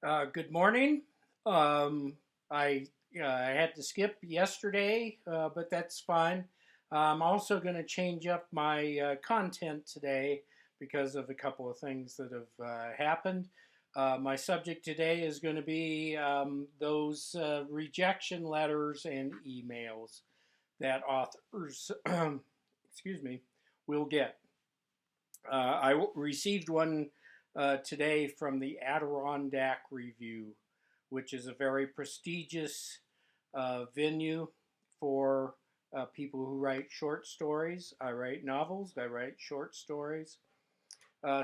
Good morning. Um, I had to skip yesterday, but that's fine. I'm also going to change up my content today because of a couple of things that have happened. My subject today is going to be those rejection letters and emails that authors, excuse me, will get. I received one today from the Adirondack Review, which is a very prestigious venue for people who write short stories. I write novels, I write short stories.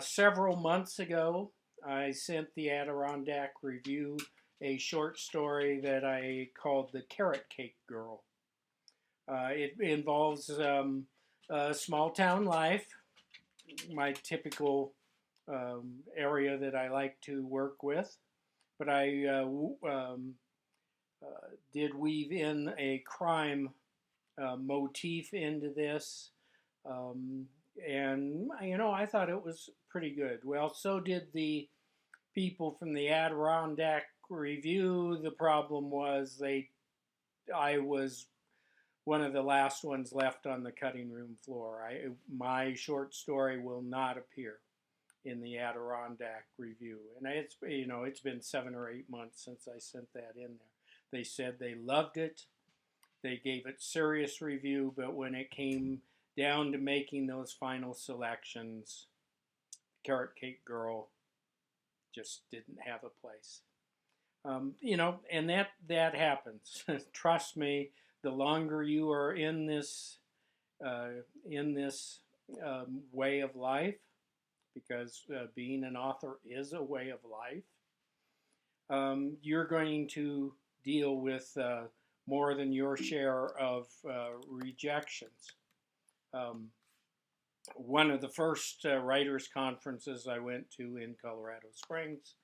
Several months ago, I sent the Adirondack Review a short story that I called The Carrot Cake Girl. It involves small town life, my typical area that I like to work with. But I did weave in a crime motif into this. Um, and, I thought it was pretty good. Well, so did the people from the Adirondack Review. The problem was I was one of the last ones left on the cutting room floor. My short story will not appear in the Adirondack Review, and it's been 7 or 8 months since I sent that in there. They said they loved it. They gave it serious review, but when it came down to making those final selections, Carrot Cake Girl just didn't have a place. And that happens. Trust me, the longer you are in this way of life, because being an author is a way of life, you're going to deal with more than your share of rejections. Um, One of the first writers' conferences I went to in Colorado Springs,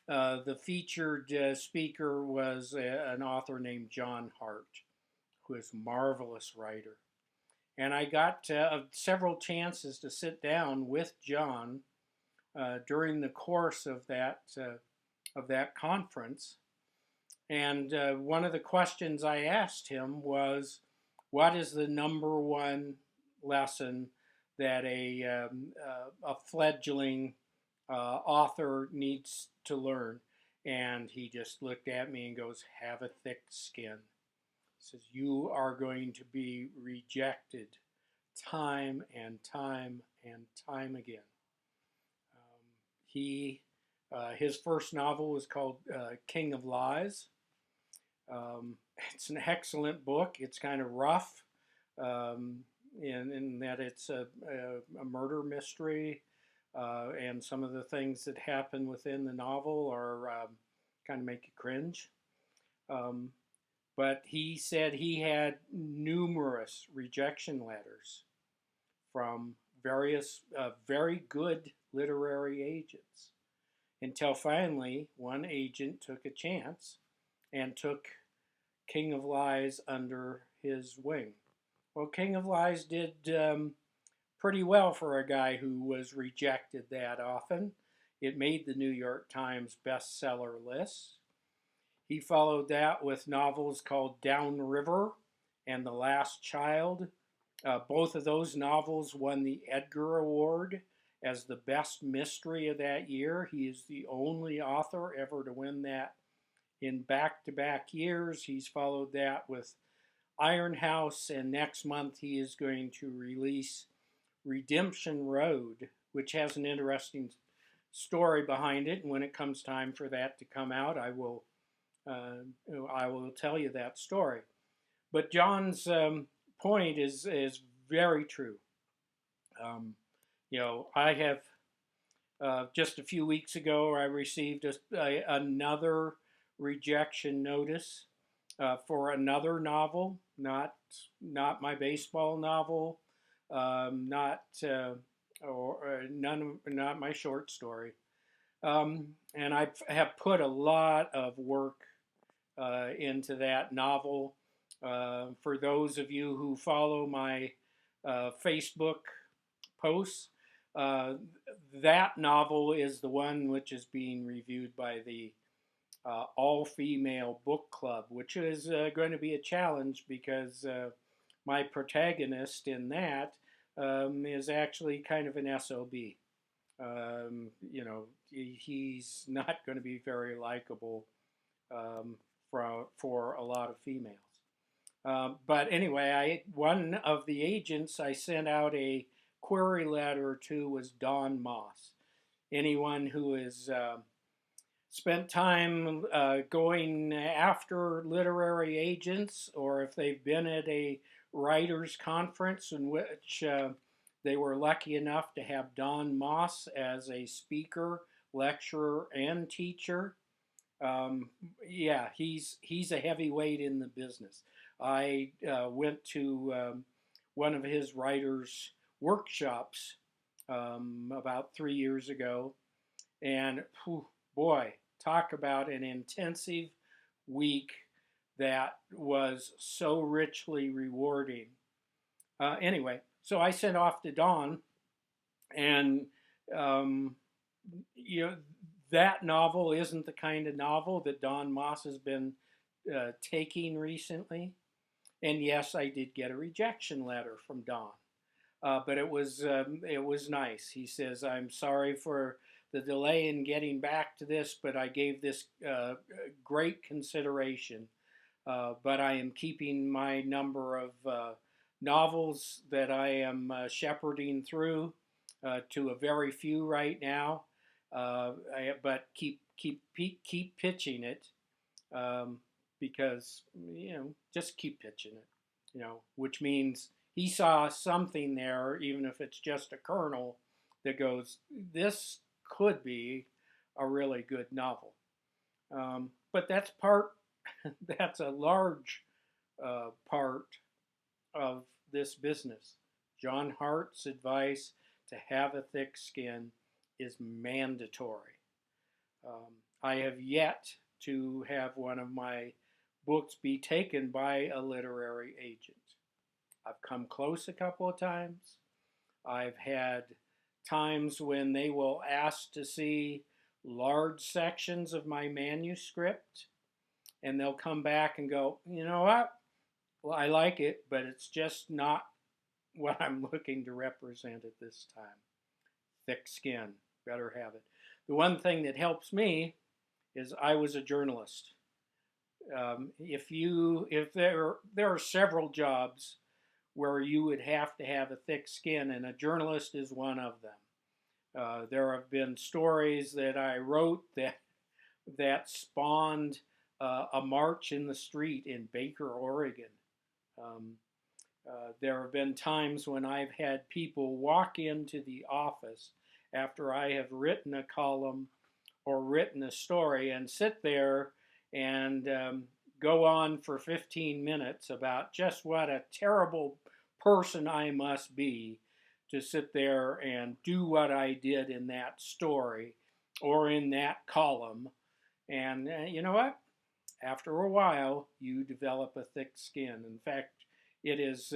the featured speaker was an author named John Hart, who is a marvelous writer. And I got several chances to sit down with John during the course of that conference. And one of the questions I asked him was, "What is the number one lesson that a fledgling author needs to learn?" And he just looked at me and goes, "Have a thick skin." He says, "You are going to be rejected time and time and time again." He His first novel was called King of Lies. It's an excellent book. It's kind of rough um, in that it's a murder mystery, and some of the things that happen within the novel are kind of make you cringe. Um, but he said he had numerous rejection letters from various very good literary agents until finally one agent took a chance and took King of Lies under his wing. Well, King of Lies did pretty well for a guy who was rejected that often. It made the New York Times bestseller list. He followed that with novels called Downriver and The Last Child. Both of those novels won the Edgar Award as the best mystery of that year. He is the only author ever to win that in back to back years. He's followed that with Iron House, and next month he is going to release Redemption Road, which has an interesting story behind it. And when it comes time for that to come out, uh, I will tell you that story. But John's point is very true. I have just a few weeks ago I received another rejection notice for another novel, not my baseball novel, not or none, not my short story. And I have put a lot of work into that novel. For those of you who follow my Facebook posts, uh, that novel is the one which is being reviewed by the all-female book club, which is going to be a challenge because my protagonist in that is actually kind of an SOB. He's not going to be very likable for a lot of females. But anyway, one of the agents I sent out a query letter to was Don Moss. Anyone who has spent time going after literary agents, or if they've been at a writers' conference in which they were lucky enough to have Don Moss as a speaker, lecturer, and teacher. Yeah, he's a heavyweight in the business. I went to one of his writers' workshops about 3 years ago, and boy, talk about an intensive week that was so richly rewarding. Anyway, so I sent off to Don, and you know, that novel isn't the kind of novel that Don Moss has been taking recently. And yes, I did get a rejection letter from Don, but it was nice. He says, "I'm sorry for the delay in getting back to this, but I gave this great consideration. But I am keeping my number of novels that I am shepherding through to a very few right now. But keep pitching it because just keep pitching it. Which means he saw something there, even if it's just a kernel, that goes, this could be a really good novel. But that's that's a large part of this business. John Hart's advice to have a thick skin is mandatory. I have yet to have one of my books be taken by a literary agent. I've come close a couple of times. I've had times when they will ask to see large sections of my manuscript, and they'll come back and go, you know what? Well, I like it, but it's just not what I'm looking to represent at this time. Thick skin, better have it. The one thing that helps me is I was a journalist. If there are several jobs where you would have to have a thick skin, and a journalist is one of them. There have been stories that I wrote that spawned a march in the street in Baker, Oregon. There have been times when I've had people walk into the office after I have written a column or written a story and sit there and go on for 15 minutes about just what a terrible person I must be to sit there and do what I did in that story or in that column. And you know what? After a while, you develop a thick skin. In fact, it is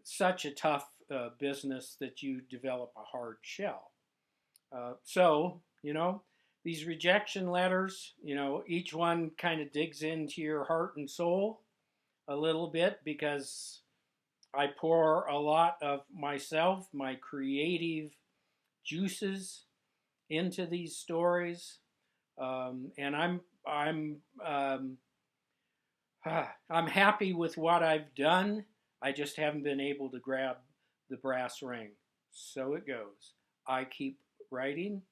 such a tough business that you develop a hard shell. So, these rejection letters, each one kind of digs into your heart and soul a little bit because I pour a lot of myself, my creative juices into these stories, and I'm happy with what I've done. I just haven't been able to grab the brass ring. So it goes. I keep writing.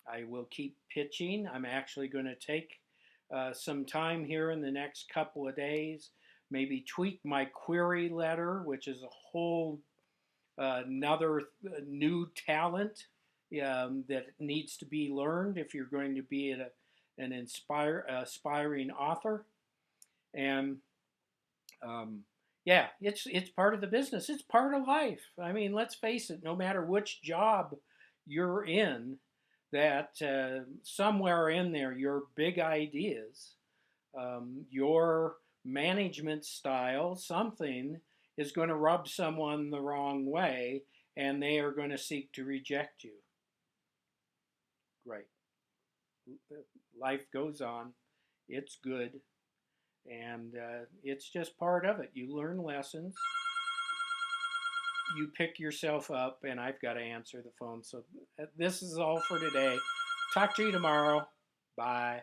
I will keep pitching. I'm actually going to take some time here in the next couple of days, maybe tweak my query letter, which is a whole another new talent that needs to be learned if you're going to be an aspiring author. And yeah, it's part of the business. It's part of life. I mean, let's face it. No matter which job you're in, that somewhere in there, your big ideas, your management style, something is going to rub someone the wrong way, and they are going to seek to reject you. Right. life goes on. It's good, and it's just part of it. You learn lessons, you pick yourself up, and I've got to answer the phone. So this is all for today. Talk to you tomorrow. Bye.